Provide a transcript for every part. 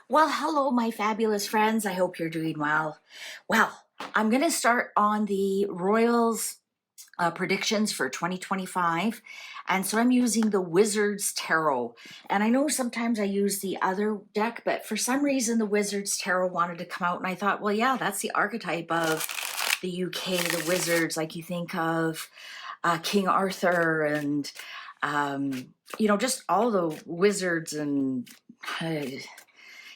Well, hello, my fabulous friends. I hope you're doing well. Well, I'm going to start on the Royals predictions for 2025. And so I'm using the Wizards Tarot. And I know sometimes I use the other deck, but for some reason the Wizards Tarot wanted to come out. And I thought, well, yeah, that's the archetype of the UK, the wizards, like you think of King Arthur and, just all the wizards and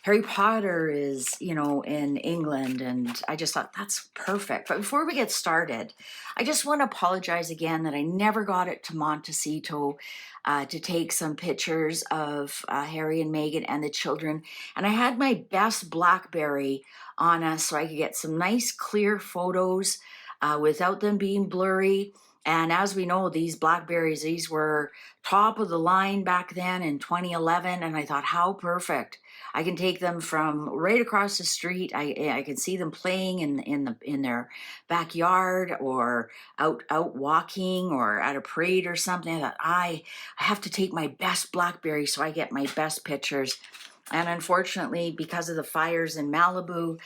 Harry Potter is, in England, and I just thought that's perfect. But before we get started, I just want to apologize again that I never got it to Montecito to take some pictures of Harry and Meghan and the children. And I had my best BlackBerry on us so I could get some nice clear photos without them being blurry. And as we know, these Blackberries, these were top of the line back then in 2011. And I thought, how perfect. I can take them from right across the street. I can see them playing in their backyard or out walking or at a parade or something. I thought I have to take my best BlackBerry so I get my best pictures. And unfortunately, because of the fires in Malibu,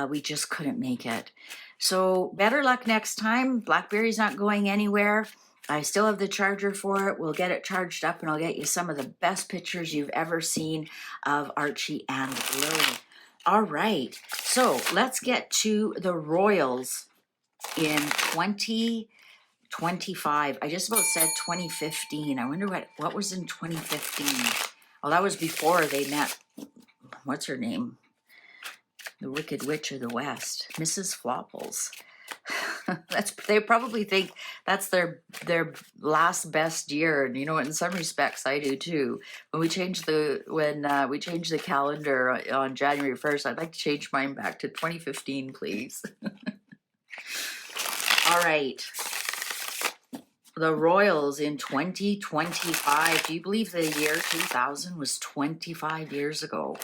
we just couldn't make it. So better luck next time. BlackBerry's not going anywhere. I still have the charger for it. We'll get it charged up and I'll get you some of the best pictures you've ever seen of Archie and Lily. All right, so let's get to the Royals in 2025. I just about said 2015. I wonder what was in 2015. Well, that was before they met, what's her name? The Wicked Witch of the West, Mrs. Flopples. They probably think that's their last best year, and in some respects I do too. When we changed the calendar on January 1st, I'd like to change mine back to 2015, please. All right, the Royals in 2025. Do you believe the year 2000 was 25 years ago?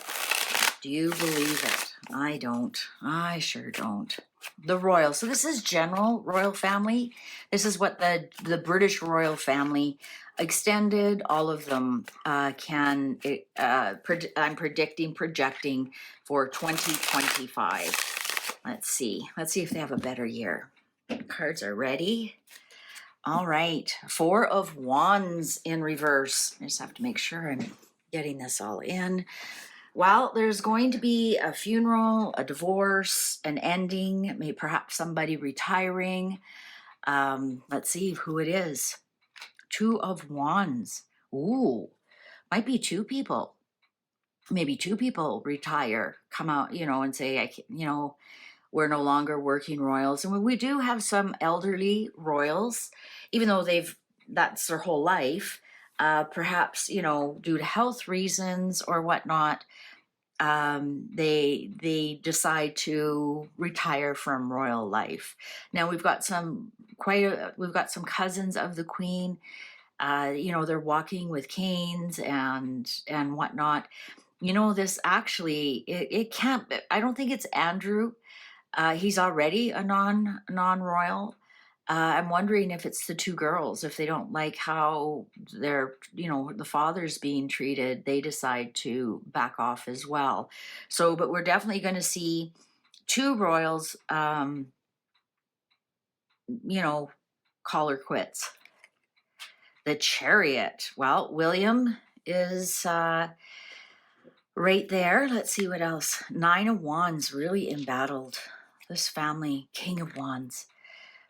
Do you believe it? I don't. I sure don't. The royal. So this is general royal family. This is what the British royal family extended. All of them I'm projecting for 2025. Let's see if they have a better year. Cards are ready. All right, Four of Wands in reverse. I just have to make sure I'm getting this all in. Well, there's going to be a funeral, a divorce, an ending, maybe perhaps somebody retiring. Let's see who it is. Two of Wands. Ooh, might be two people. Maybe two people retire, come out, and say, we're no longer working royals. And we do have some elderly royals, even though that's their whole life. Perhaps, due to health reasons or whatnot, they decide to retire from royal life. Now we've got some cousins of the Queen. They're walking with canes and whatnot. This actually it can't. I don't think it's Andrew. He's already a non-royal. I'm wondering if it's the two girls, if they don't like how the father's being treated, they decide to back off as well. So, but we're definitely going to see two royals, call her quits. The Chariot. Well, William is right there. Let's see what else. Nine of Wands, really embattled. This family, King of Wands.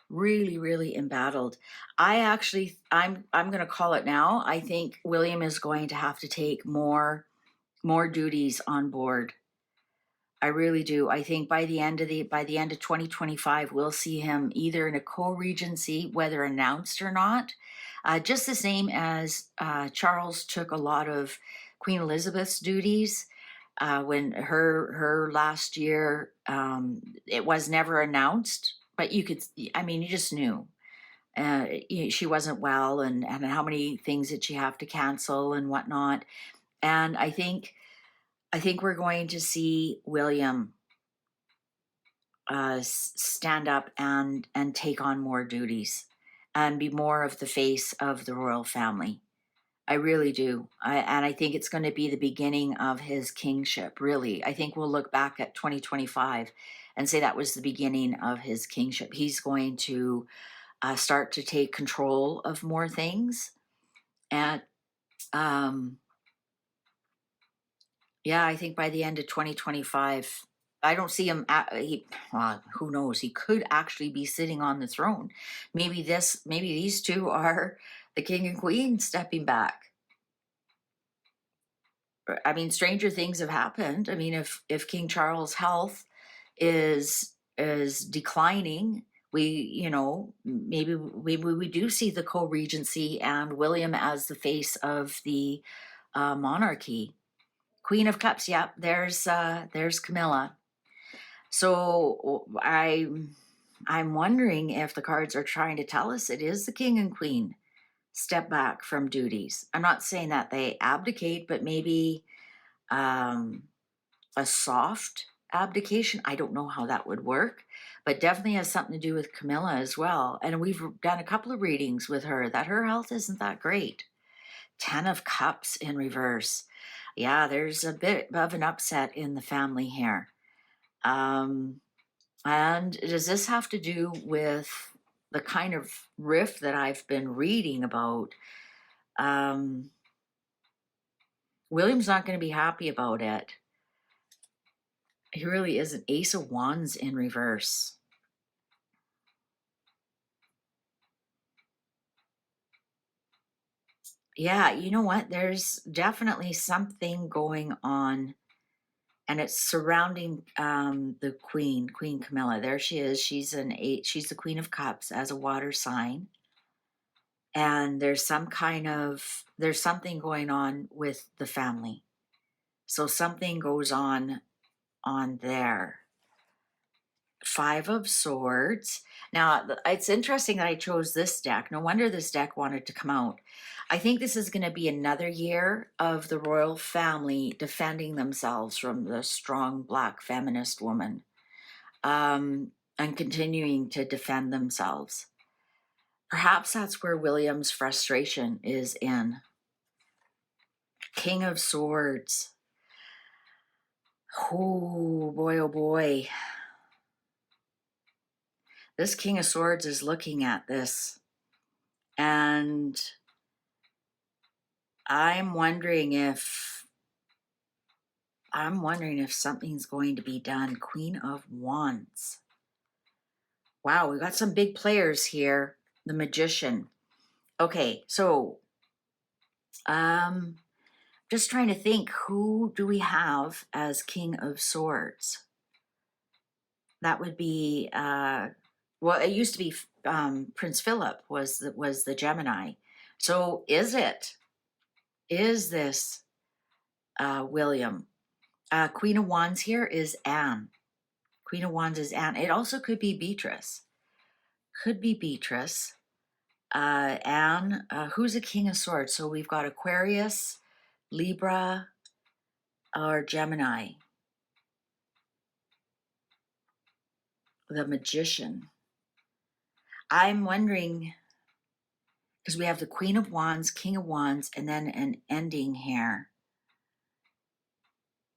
Really, really embattled. I'm going to call it now. I think William is going to have to take more duties on board. I really do. I think by the end of 2025, we'll see him either in a co-regency, whether announced or not. Just the same as Charles took a lot of Queen Elizabeth's duties when her last year, it was never announced. But you just knew she wasn't well and how many things did she have to cancel and whatnot. And I think we're going to see William stand up and take on more duties and be more of the face of the royal family. I really do. And I think it's going to be the beginning of his kingship, really. I think we'll look back at 2025 and say that was the beginning of his kingship. He's going to start to take control of more things. And yeah, I think by the end of 2025, I don't see him. Who knows? He could actually be sitting on the throne. Maybe these two are the king and queen stepping back. I mean, stranger things have happened. I mean, if King Charles' health is declining, maybe we do see the co-regency and William as the face of the monarchy. Queen of Cups. Yep, there's Camilla. So I'm wondering if the cards are trying to tell us it is the king and queen step back from duties. I'm not saying that they abdicate, but maybe a soft abdication. I don't know how that would work, but definitely has something to do with Camilla as well. And we've done a couple of readings with her that her health isn't that great. 10 of Cups in reverse. Yeah, there's a bit of an upset in the family here. And does this have to do with the kind of rift that I've been reading about? William's not going to be happy about it. He really is an Ace of Wands in reverse. Yeah, you know what? There's definitely something going on, and it's surrounding the Queen Camilla. There she is. She's the Queen of Cups as a water sign, and there's something going on with the family. So something goes on there. 5 of Swords. Now, it's interesting that I chose this deck. No wonder this deck wanted to come out. I think this is going to be another year of the royal family defending themselves from the strong Black feminist woman, and continuing to defend themselves. Perhaps that's where William's frustration is in. King of Swords. Oh boy, oh boy. This King of Swords is looking at this, and I'm wondering if something's going to be done. Queen of Wands. Wow, we got some big players here. The Magician. Okay, so just trying to think, who do we have as King of Swords? That would be well, it used to be Prince Philip was the Gemini. So is this William? Queen of Wands here is Anne. Queen of Wands is Anne. It also could be Beatrice. Could be Beatrice. Anne, who's a King of Swords? So we've got Aquarius, Libra, or Gemini. The Magician. I'm wondering, because we have the Queen of Wands, King of Wands, and then an ending here.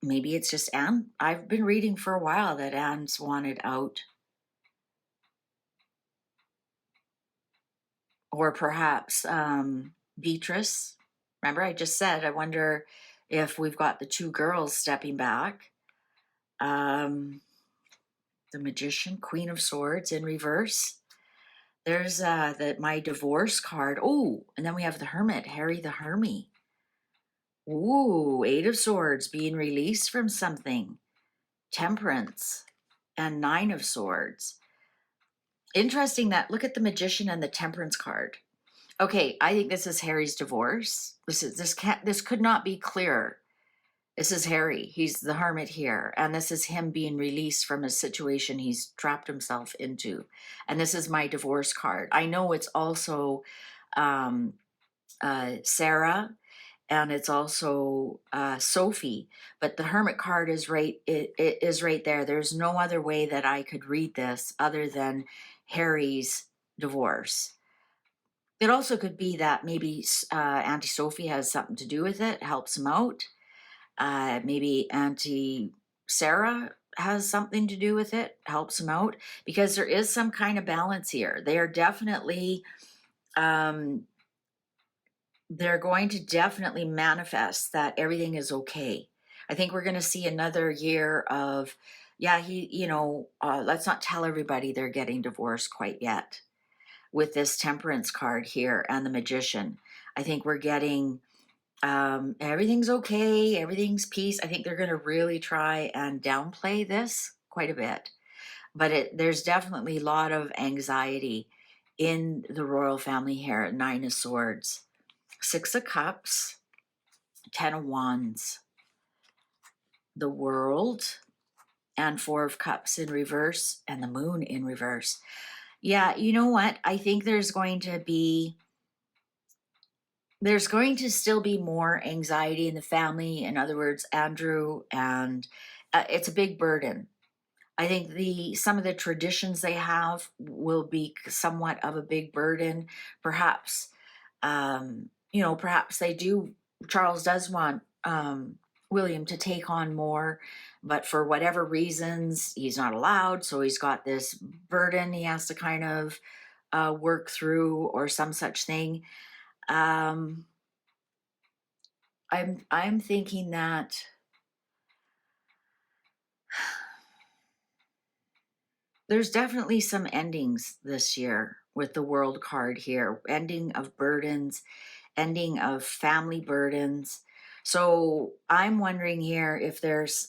Maybe it's just Anne. I've been reading for a while that Anne's wanted out. Or perhaps Beatrice. Remember, I just said, I wonder if we've got the two girls stepping back. The Magician, Queen of Swords in reverse. There's my divorce card. Oh, and then we have the Hermit, Harry the Hermie. Ooh, 8 of Swords, being released from something. Temperance and 9 of Swords. Interesting that, look at the Magician and the Temperance card. Okay, I think this is Harry's divorce. This could not be clearer. This is Harry. He's the hermit here, and this is him being released from a situation he's trapped himself into. And this is my divorce card. I know it's also Sarah, and it's also Sophie, but the hermit card is right. It is right there. There's no other way that I could read this other than Harry's divorce. It also could be that maybe Auntie Sophie has something to do with it, helps him out. Maybe Auntie Sarah has something to do with it, helps him out, because there is some kind of balance here. They are definitely, um, they're going to definitely manifest that everything is okay. I think we're going to see another year of, yeah, let's not tell everybody they're getting divorced quite yet with this Temperance card here and the Magician. I think we're getting everything's okay, everything's peace. I think they're going to really try and downplay this quite a bit. But there's definitely a lot of anxiety in the royal family here at Nine of Swords. Six of Cups, Ten of Wands, the World, and Four of Cups in reverse, and the Moon in reverse. Yeah, you know what? I think there's going to still be more anxiety in the family. In other words, Andrew, and it's a big burden. I think some of the traditions they have will be somewhat of a big burden. Perhaps, perhaps they do. Charles does want William to take on more, but for whatever reasons, he's not allowed. So he's got this burden he has to kind of work through, or some such thing. I'm thinking that there's definitely some endings this year with the World card here. Ending of burdens, ending of family burdens. So I'm wondering here if there's,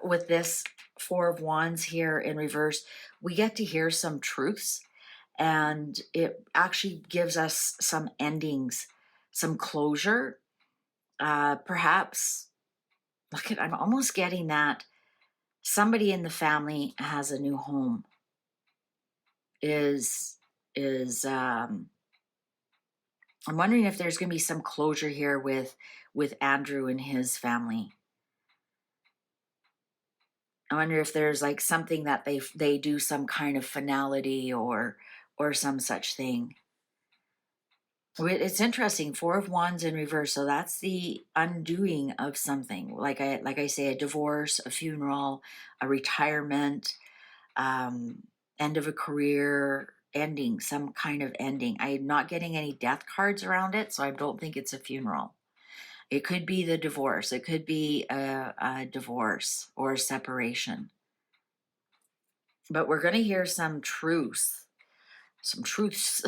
with this Four of Wands here in reverse, we get to hear some truths, and it actually gives us some endings, some closure. Perhaps, I'm almost getting that somebody in the family has a new home. I'm wondering if there's going to be some closure here with Andrew and his family. I wonder if there's like something that they do some kind of finality or some such thing. It's interesting. Four of Wands in reverse, so that's the undoing of something. Like I say, a divorce, a funeral, a retirement, end of a career, ending, some kind of ending. I'm not getting any death cards around it, so I don't think it's a funeral. It could be the divorce. It could be a divorce or a separation. But we're going to hear some truths. Some truths.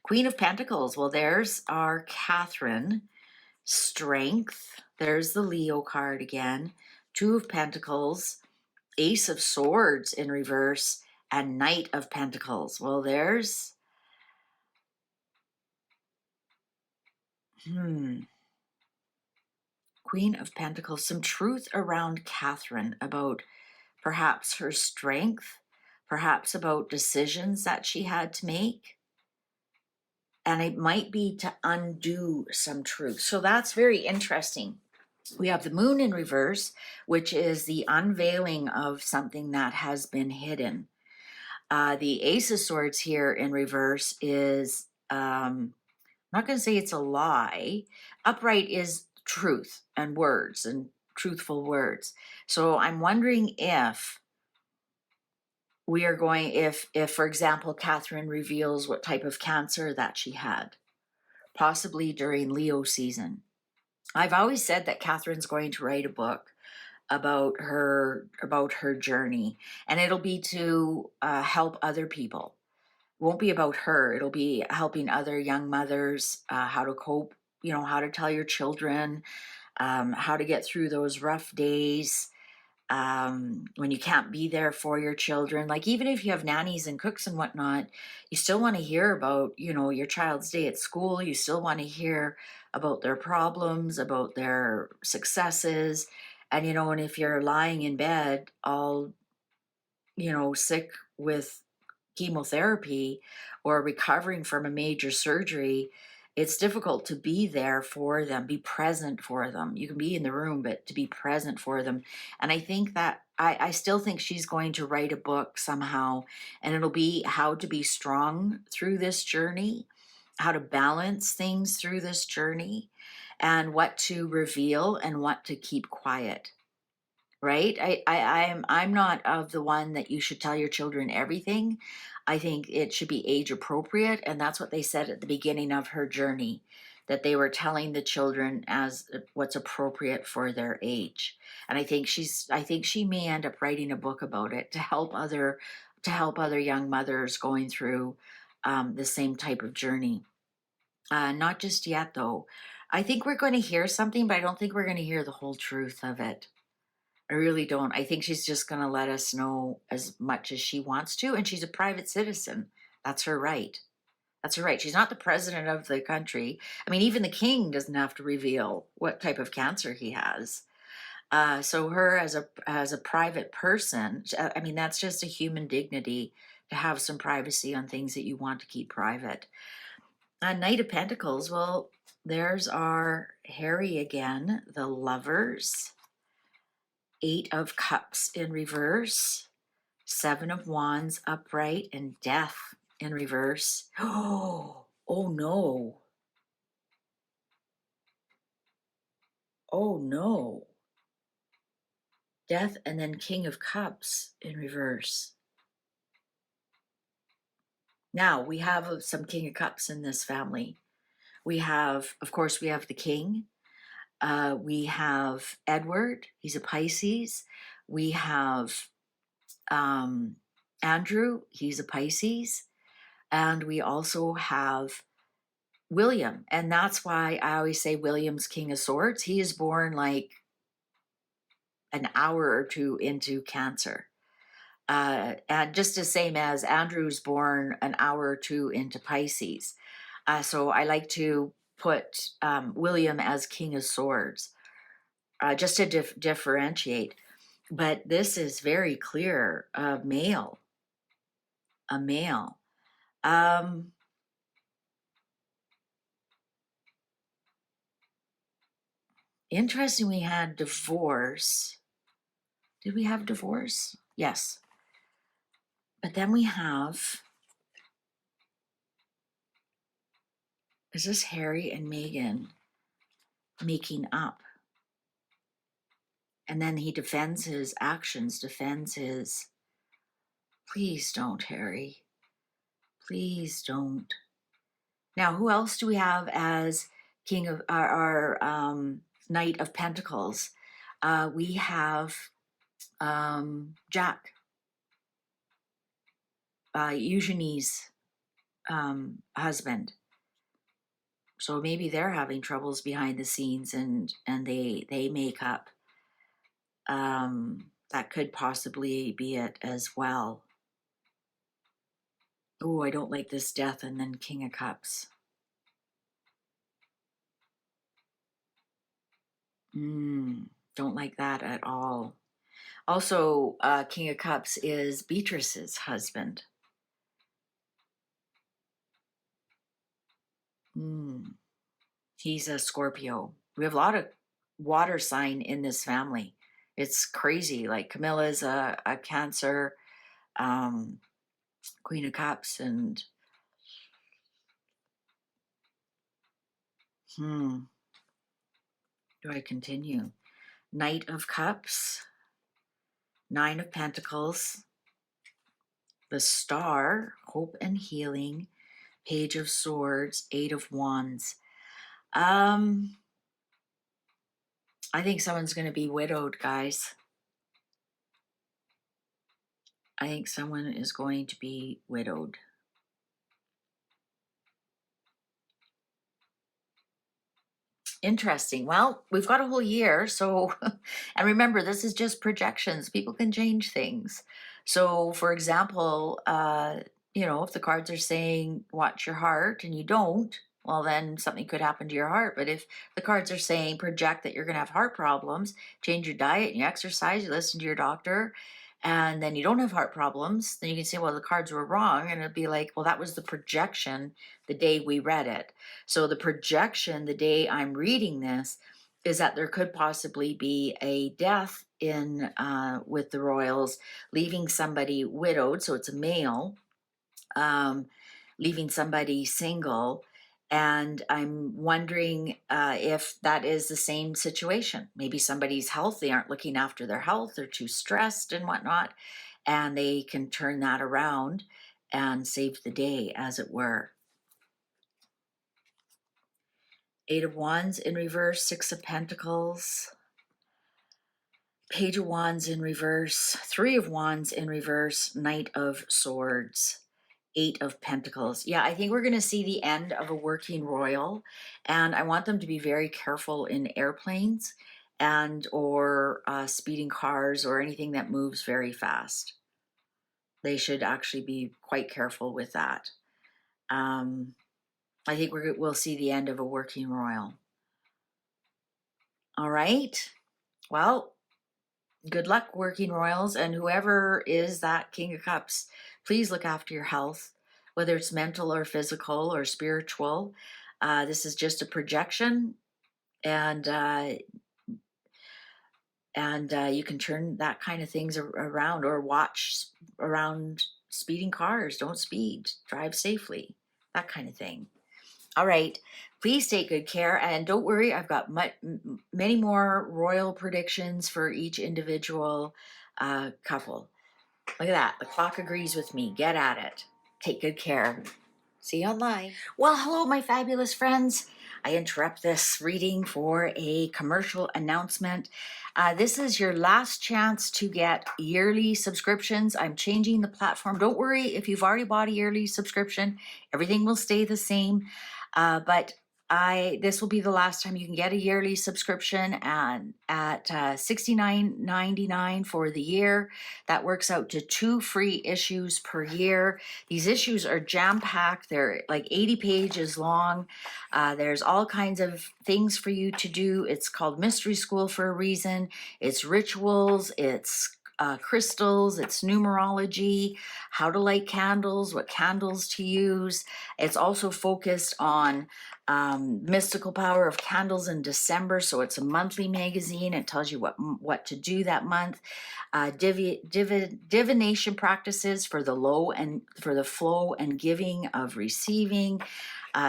Queen of Pentacles. Well, there's our Catherine. Strength. There's the Leo card again. Two of Pentacles. Ace of Swords in reverse, and Knight of Pentacles. Well, there's Queen of Pentacles. Some truth around Catherine about perhaps her strength, perhaps about decisions that she had to make. And it might be to undo some truth. So that's very interesting. We have the Moon in reverse, which is the unveiling of something that has been hidden. The Ace of Swords here in reverse is, I'm not going to say it's a lie. Upright is truth and words and truthful words. So I'm wondering if we are going, if for example, Catherine reveals what type of cancer that she had, possibly during Leo season. I've always said that Catherine's going to write a book about her journey, and it'll be to help other people. It won't be about her. It'll be helping other young mothers how to cope, how to tell your children, how to get through those rough days, when you can't be there for your children. Like, even if you have nannies and cooks and whatnot, you still want to hear about, your child's day at school. You still want to hear about their problems, about their successes. And if you're lying in bed all, sick with chemotherapy or recovering from a major surgery, it's difficult to be there for them, be present for them. You can be in the room, but to be present for them. And I think that I still think she's going to write a book somehow, and it'll be how to be strong through this journey. how to balance things through this journey, and what to reveal and what to keep quiet. Right? I'm not of the one that you should tell your children everything. I think it should be age appropriate, and that's what they said at the beginning of her journey, that they were telling the children as what's appropriate for their age. And I think she may end up writing a book about it to help other young mothers going through the same type of journey. Not just yet, though. I think we're going to hear something, but I don't think we're going to hear the whole truth of it. I really don't. I think she's just going to let us know as much as she wants to. And she's a private citizen. That's her right. That's her right. She's not the president of the country. I mean, even the king doesn't have to reveal what type of cancer he has. So her as a private person, I mean, that's just a human dignity to have some privacy on things that you want to keep private. Knight of Pentacles. Well, there's our Harry again, the lovers. 8 of Cups in reverse, 7 of Wands upright, and Death in reverse. Oh no. Oh no. Death and then King of Cups in reverse. Now, we have some King of Cups in this family. We have, of course, we have the King. We have Edward. He's a Pisces. We have Andrew. He's a Pisces. And we also have William. And that's why I always say William's King of Swords. He is born like an hour or two into Cancer. And just the same as Andrew's born an hour or two into Pisces. So I like to put William as King of Swords, just to differentiate. But this is very clear, a male. Interesting, we had divorce. Did we have divorce? Yes. But then we have, is this Harry and Meghan making up? And then he defends his actions, please don't, Harry. Please don't. Now, who else do we have as King of our Knight of Pentacles? We have Jack, Eugenie's husband. So maybe they're having troubles behind the scenes, and they make up. That could possibly be it as well. Oh, I don't like this Death and then King of Cups. Don't like that at all. Also, King of Cups is Beatrice's husband. He's a Scorpio. We have a lot of water sign in this family. It's crazy. Like Camilla's a Cancer, Queen of Cups, and do I continue? Knight of Cups, 9 of Pentacles, the Star, Hope and Healing, Page of Swords, 8 of Wands. I think someone's going to be widowed, guys. I think someone is going to be widowed. Interesting. Well, we've got a whole year, so, and remember, this is just projections. People can change things. So, for example, if the cards are saying watch your heart and you don't, well, then something could happen to your heart. But if the cards are saying project that you're going to have heart problems, change your diet, and you exercise, you listen to your doctor, and then you don't have heart problems, then you can say, well, the cards were wrong. And it'd be like, well, that was the projection the day we read it. So the projection the day I'm reading this is that there could possibly be a death in with the royals, leaving somebody widowed, so it's a male, leaving somebody single, And I'm wondering if that is the same situation. Maybe somebody's health, they aren't looking after their health, they're too stressed and whatnot, and they can turn that around and save the day, as it were. Eight of Wands in reverse, Six of Pentacles, Page of Wands in reverse, Three of Wands in reverse, Knight of Swords, Eight of Pentacles. Yeah, I think we're going to see the end of a working royal, and I want them to be very careful in airplanes and or speeding cars or anything that moves very fast. They should actually be quite careful with that. I think we'll see the end of a working royal. All right. Well, good luck, working royals, and whoever is that King of Cups, please look after your health, whether it's mental or physical or spiritual. This is just a projection, and you can turn that kind of things around, or watch around speeding cars. Don't speed, drive safely, that kind of thing. All right, please take good care, and don't worry, I've got many more royal predictions for each individual couple. Look at that, the clock agrees with me. Get at it. Take good care. See you online. Well, hello, my fabulous friends. I interrupt this reading for a commercial announcement. This is your last chance to get yearly subscriptions. I'm changing the platform. Don't worry if you've already bought a yearly subscription, everything will stay the same. But this will be the last time you can get a yearly subscription, and at $69.99 for the year. That works out to 2 free issues per year. These issues are jam-packed. They're like 80 pages long. There's all kinds of things for you to do. It's called Mystery School for a reason. It's rituals, it's crystals, it's numerology, how to light candles, what candles to use. It's also focused on mystical power of candles in December. So it's a monthly magazine. It tells you what to do that month. Divination practices for the flow and giving of receiving.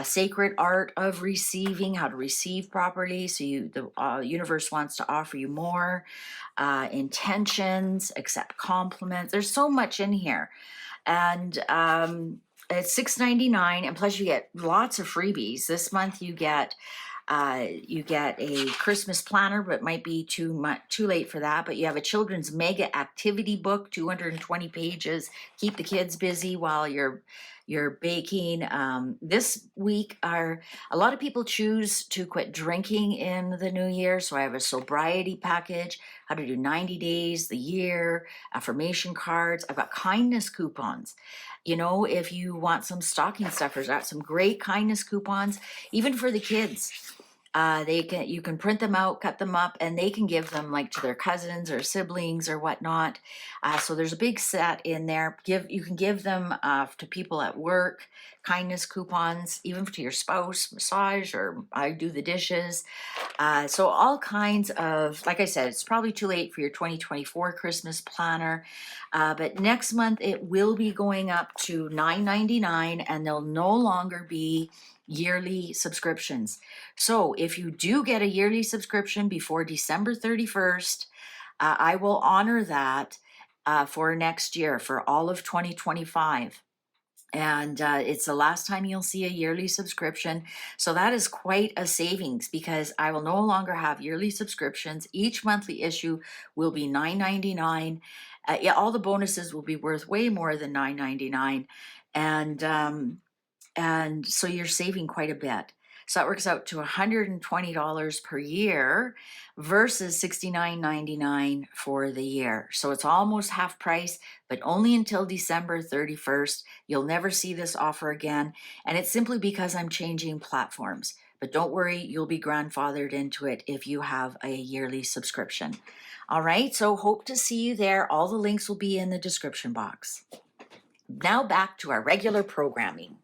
Sacred art of receiving, how to receive properly. So the universe wants to offer you more. Intentions, accept compliments. There's so much in here, and it's $6.99, and plus you get lots of freebies. This month you get a Christmas planner, but it might be too late for that. But you have a children's mega activity book, 220 pages. Keep the kids busy while you're baking. This week a lot of people choose to quit drinking in the new year. So I have a sobriety package, how to do 90 days, the year, affirmation cards. I've got kindness coupons. You know, if you want some stocking stuffers, I've got some great kindness coupons, even for the kids. You can print them out, cut them up, and they can give them like to their cousins or siblings or whatnot. So there's a big set in there. You can give them to people at work, kindness coupons, even to your spouse, massage, or I do the dishes. So all kinds of, like I said, it's probably too late for your 2024 Christmas planner. But next month it will be going up to $9.99, and they'll no longer be yearly subscriptions. So if you do get a yearly subscription before December 31st, I will honor that for next year, for all of 2025. And it's the last time you'll see a yearly subscription. So that is quite a savings, because I will no longer have yearly subscriptions. Each monthly issue will be $9.99. Yeah, all the bonuses will be worth way more than $9.99. And so you're saving quite a bit. So that works out to $120 per year versus $69.99 for the year. So it's almost half price, but only until December 31st. You'll never see this offer again. And it's simply because I'm changing platforms. But don't worry, you'll be grandfathered into it if you have a yearly subscription. All right, so hope to see you there. All the links will be in the description box. Now back to our regular programming.